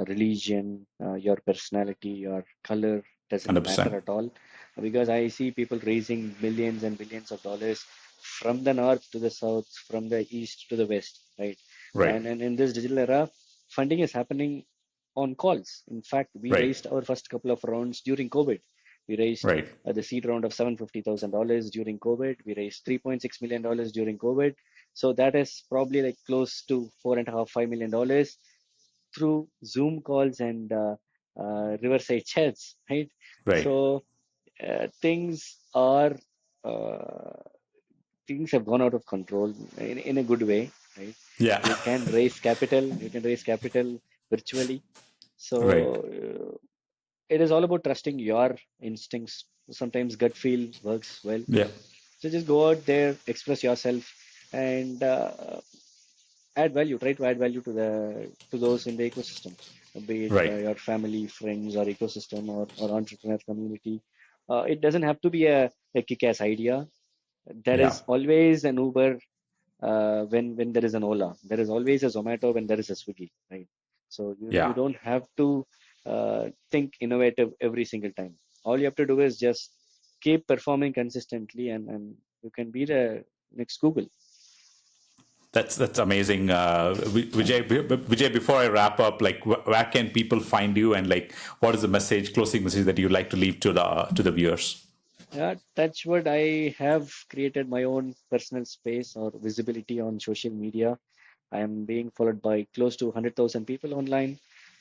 religion, your personality, your color doesn't matter 100%. at all. Because I see people raising millions and billions of dollars from the north to the south, from the east to the west, right? Right. And in this digital era, funding is happening on calls. In fact, we Right. raised our first couple of rounds during COVID. We raised Right. the seed round of $750,000 during COVID. We raised $3.6 million during COVID. So that is probably like close to $4.5, $5 million through Zoom calls and riverside chats, right? Right. So things are uh, things have gone out of control in a good way, right? Yeah. You can raise capital virtually. So Right. it is all about trusting your instincts. Sometimes gut feel works well. Yeah. So just go out there, express yourself, and add value. Try to add value to those in the ecosystem, be it Right. your family, friends, or ecosystem, or entrepreneur community. It doesn't have to be a kick-ass idea. There Yeah. is always an Uber when there is an Ola. There is always a Zomato when there is a Swiggy, right? So you Yeah. don't have to think innovative every single time. All you have to do is just keep performing consistently, and you can be the next Google. That's amazing, Vijay. Before I wrap up, like, where can people find you, and like, what is the message, closing message that you'd like to leave to the viewers? Touch wood, I have created my own personal space or visibility on social media. I am being followed by close to 100,000 people online.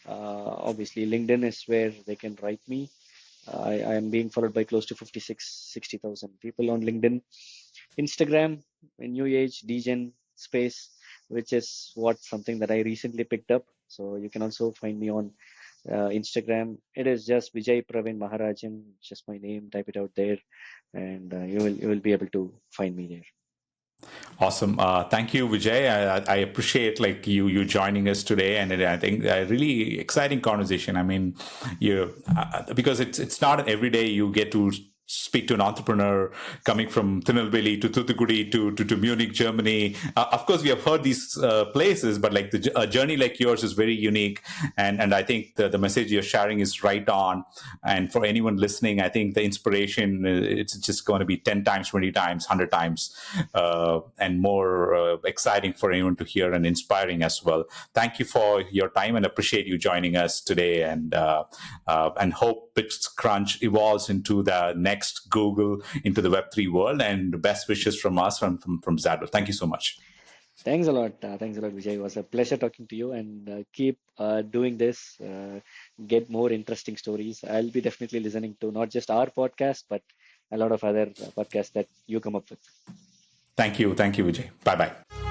Obviously, LinkedIn is where they can write me. I am being followed by close to 60,000 people on LinkedIn. Instagram, a new age degen space, which is what something that I recently picked up. So you can also find me on Instagram. It is just Vijay Pravin Maharajan, just my name. Type it out there, and you will be able to find me there. Awesome. Thank you, Vijay. I appreciate like you joining us today, and I think a really exciting conversation. I mean, you because it's not an everyday you get to speak to an entrepreneur coming from Tirunelveli to Thoothukudi to Munich, Germany. Of course, we have heard these places, but like a journey like yours is very unique, and I think the message you're sharing is right on. And for anyone listening, I think the inspiration it's just going to be 10 times, 20 times, 100 times, and more exciting for anyone to hear and inspiring as well. Thank you for your time and appreciate you joining us today. And hope bitsCrunch evolves into the next Google, into the Web3 world. And best wishes from us from Zadwell. Thank you so much. Thanks a lot. Thanks a lot, Vijay. It was a pleasure talking to you, and keep doing this. Get more interesting stories. I'll be definitely listening to not just our podcast, but a lot of other podcasts that you come up with. Thank you, Vijay. Bye bye.